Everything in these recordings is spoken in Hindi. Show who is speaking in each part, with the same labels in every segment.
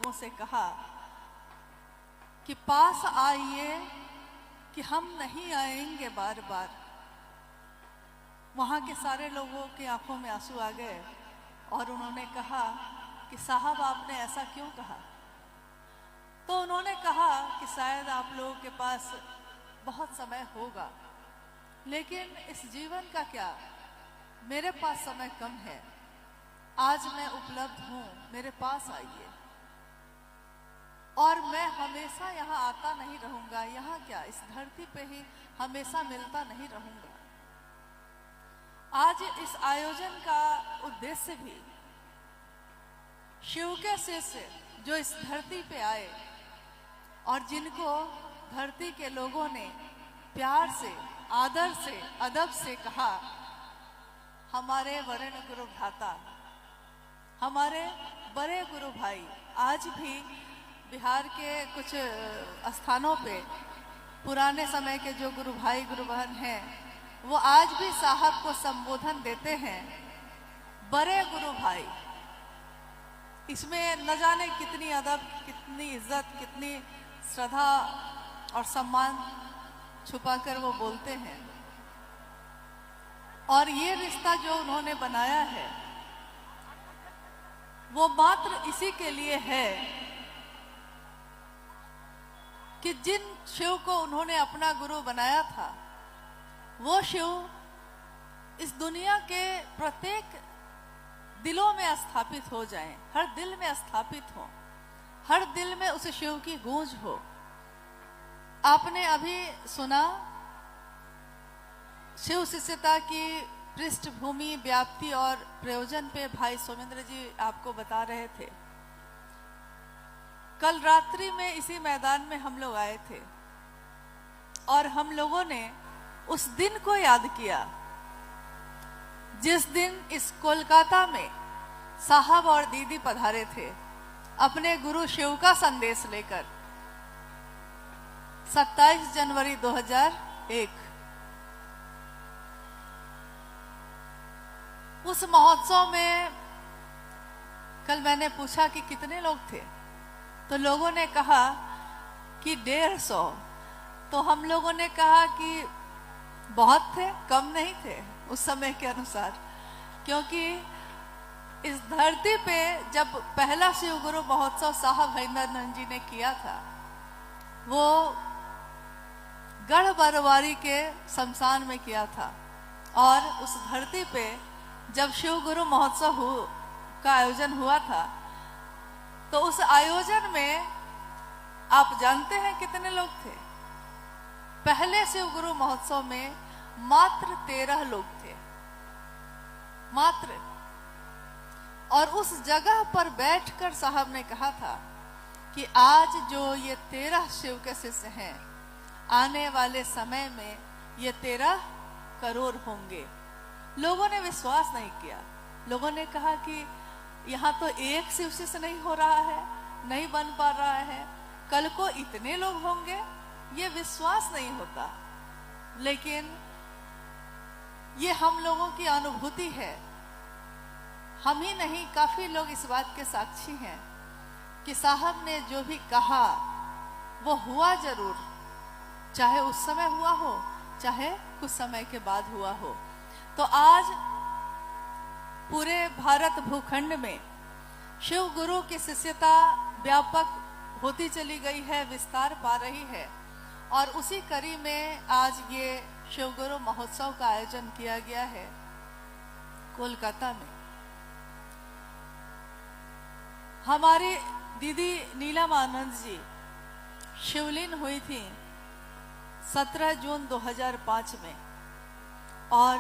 Speaker 1: लोगों से कहा कि पास आइए कि हम नहीं आएंगे बार बार। वहाँ के सारे लोगों की आंखों में आंसू आ गए और उन्होंने कहा कि साहब आपने ऐसा क्यों कहा? तो उन्होंने कहा कि शायद आप लोगों के पास बहुत समय होगा, लेकिन इस जीवन का क्या, मेरे पास समय कम है, आज मैं उपलब्ध हूँ, मेरे पास आइए। और मैं हमेशा यहाँ आता नहीं रहूँगा, यहाँ क्या इस धरती पे ही हमेशा मिलता नहीं रहूँगा। आज इस आयोजन का उद्देश्य भी शिव के शिष्य जो इस धरती पे आए और जिनको धरती के लोगों ने प्यार से, आदर से, अदब से कहा हमारे वरेण्य गुरु भ्राता, हमारे बड़े गुरु भाई। आज भी बिहार के कुछ स्थानों पे पुराने समय के जो गुरु भाई गुरु बहन हैं, वो आज भी साहब को संबोधन देते हैं बड़े गुरु भाई। इसमें न जाने कितनी अदब, कितनी इज्जत, कितनी श्रद्धा और सम्मान छुपाकर वो बोलते हैं। और ये रिश्ता जो उन्होंने बनाया है वो मात्र इसी के लिए है कि जिन शिव को उन्होंने अपना गुरु बनाया था, वो शिव इस दुनिया के प्रत्येक दिलों में स्थापित हो जाएं, हर दिल में स्थापित हो, हर दिल में उस शिव की गूंज हो। आपने अभी सुना शिव शिष्यता की पृष्ठभूमि, व्याप्ति और प्रयोजन पे भाई सोमेंद्र जी आपको बता रहे थे। कल रात्रि में इसी मैदान में हम लोग आए थे और हम लोगों ने उस दिन को याद किया जिस दिन इस कोलकाता में साहब और दीदी पधारे थे अपने गुरु शिव का संदेश लेकर। 27 जनवरी 2001 उस महोत्सव में कल मैंने पूछा कि कितने लोग थे, तो लोगों ने कहा कि 150। तो हम लोगों ने कहा कि बहुत थे, कम नहीं थे उस समय के अनुसार, क्योंकि इस धरती पे जब पहला शिव गुरु महोत्सव साहब हरिंदरानंद जी ने किया था, वो गढ़ बरवारी के शमशान में किया था। और उस धरती पे जब शिव गुरु महोत्सव का आयोजन हुआ था, तो उस आयोजन में आप जानते हैं कितने लोग थे? पहले शिव गुरु महोत्सव में मात्र 13 लोग थे, मात्र। और उस जगह पर बैठकर साहब ने कहा था कि आज जो ये 13 शिव के शिष्य हैं, आने वाले समय में ये 13 करोड़ होंगे। लोगों ने विश्वास नहीं किया। लोगों ने कहा कि यहाँ तो एक शिव शिष्य नहीं हो रहा है, नहीं बन पा रहा है, कल को इतने लोग होंगे, ये विश्वास नहीं होता। लेकिन ये हम लोगों की अनुभूति है। हम ही नहीं, काफी लोग इस बात के साक्षी हैं कि साहब ने जो भी कहा वो हुआ जरूर, चाहे उस समय हुआ हो, चाहे कुछ समय के बाद हुआ हो। तो आज पूरे भारत भूखंड में शिव गुरु की शिष्यता व्यापक होती चली गई है, विस्तार पा रही है। और उसी कड़ी में आज ये शिव गुरु महोत्सव का आयोजन किया गया है कोलकाता में। हमारी दीदी नीलम आनंद जी शिवलीन हुई थी 17 जून 2005 में, और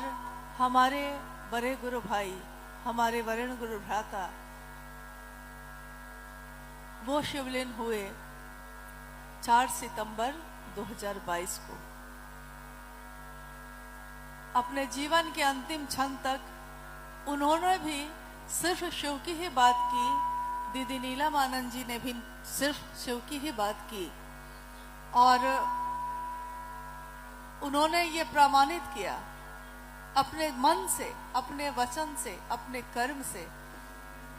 Speaker 1: हमारे बड़े गुरु भाई, हमारे वरेण्य गुरु भ्राता, वो शिवलीन हुए 4 सितंबर 2022 को। अपने जीवन के अंतिम क्षण तक उन्होंने भी सिर्फ शिव की ही बात की, दीदी नीलम आनंद जी ने भी सिर्फ शिव की ही बात की। और उन्होंने ये प्रमाणित किया अपने मन से, अपने वचन से, अपने कर्म से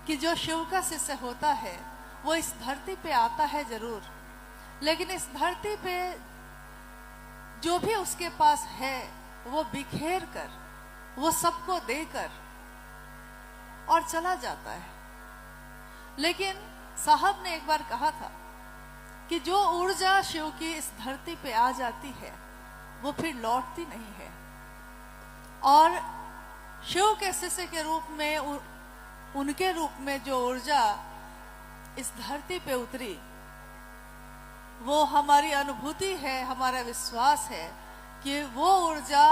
Speaker 1: कि जो शिव का शिष्य होता है वो इस धरती पे आता है जरूर, लेकिन इस धरती पे जो भी उसके पास है वो बिखेर कर, वो सबको देकर और चला जाता है। लेकिन साहब ने एक बार कहा था कि जो ऊर्जा शिव की इस धरती पे आ जाती है वो फिर लौटती नहीं है। और शिव के शिष्य के रूप में, उनके रूप में जो ऊर्जा इस धरती पे उतरी, वो हमारी अनुभूति है, हमारा विश्वास है कि वो ऊर्जा,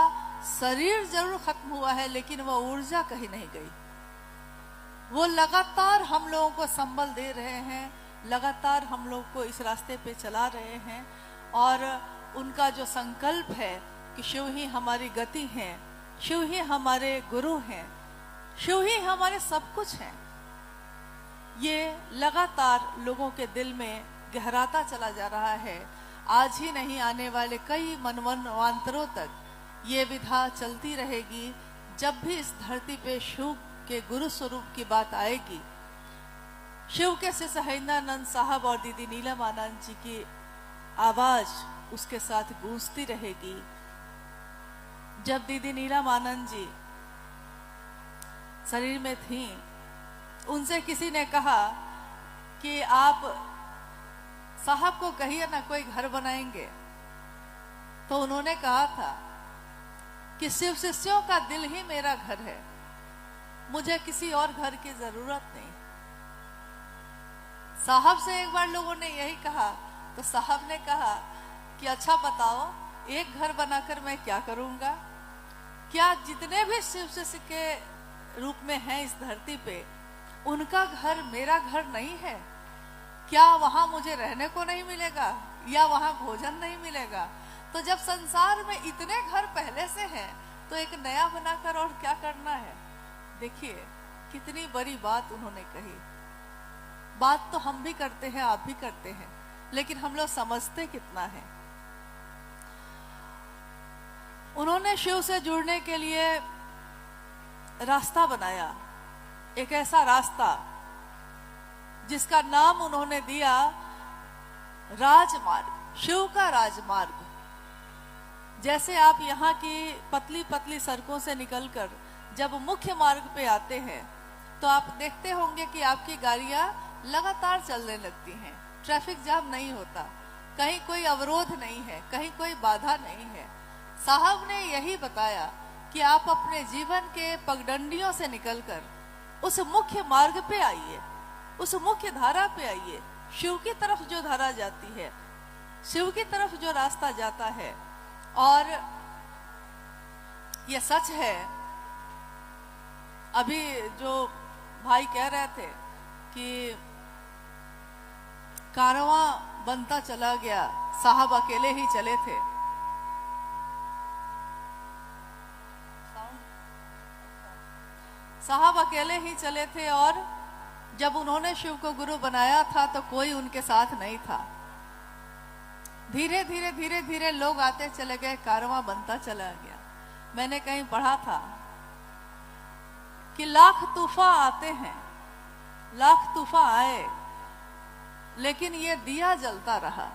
Speaker 1: शरीर जरूर खत्म हुआ है लेकिन वो ऊर्जा कहीं नहीं गई। वो लगातार हम लोगों को संबल दे रहे हैं, लगातार हम लोग को इस रास्ते पे चला रहे हैं। और उनका जो संकल्प है कि शिव ही हमारी गति है, शिव ही हमारे गुरु हैं, शिव ही हमारे सब कुछ हैं, ये लगातार लोगों के दिल में गहराता चला जा रहा है। आज ही नहीं, आने वाले कई मनवंतरों तक ये विधा चलती रहेगी। जब भी इस धरती पे शिव के गुरु स्वरूप की बात आएगी, शिव के शिष्य हरिंद्रानंद साहब और दीदी नीलम आनंद जी की आवाज उसके साथ गूंजती रहेगी। जब दीदी नीलम आनंद जी शरीर में थीं, उनसे किसी ने कहा कि आप साहब को कहिए ना कोई घर बनाएंगे, तो उन्होंने कहा था कि शिव शिष्यों का दिल ही मेरा घर है, मुझे किसी और घर की जरूरत नहीं। साहब से एक बार लोगों ने यही कहा तो साहब ने कहा कि अच्छा बताओ, एक घर बनाकर मैं क्या करूंगा? क्या जितने भी शिव शिष्य के रूप में हैं इस धरती पे, उनका घर मेरा घर नहीं है? क्या वहां मुझे रहने को नहीं मिलेगा या वहां भोजन नहीं मिलेगा? तो जब संसार में इतने घर पहले से हैं तो एक नया बनाकर और क्या करना है? देखिए कितनी बड़ी बात उन्होंने कही। बात तो हम भी करते हैं, आप भी करते हैं, लेकिन हम लोग समझते कितना है। उन्होंने शिव से जुड़ने के लिए रास्ता बनाया, एक ऐसा रास्ता जिसका नाम उन्होंने दिया राजमार्ग, शिव का राजमार्ग। जैसे आप यहाँ की पतली पतली सड़कों से निकलकर जब मुख्य मार्ग पे आते हैं तो आप देखते होंगे कि आपकी गाड़ियां लगातार चलने लगती हैं, ट्रैफिक जाम नहीं होता, कहीं कोई अवरोध नहीं है, कहीं कोई बाधा नहीं है। साहब ने यही बताया कि आप अपने जीवन के पगडंडियों से निकलकर उस मुख्य मार्ग पे आइए, उस मुख्य धारा पे आइए, शिव की तरफ जो धारा जाती है, शिव की तरफ जो रास्ता जाता है। और ये सच है, अभी जो भाई कह रहे थे कि कारवां बनता चला गया, साहब अकेले ही चले थे। साहब अकेले ही चले थे और जब उन्होंने शिव को गुरु बनाया था तो कोई उनके साथ नहीं था। धीरे धीरे धीरे धीरे लोग आते चले गए, कारवां बनता चला गया। मैंने कहीं पढ़ा था कि लाख तूफान आते हैं, लाख तूफान आए, लेकिन ये दिया जलता रहा।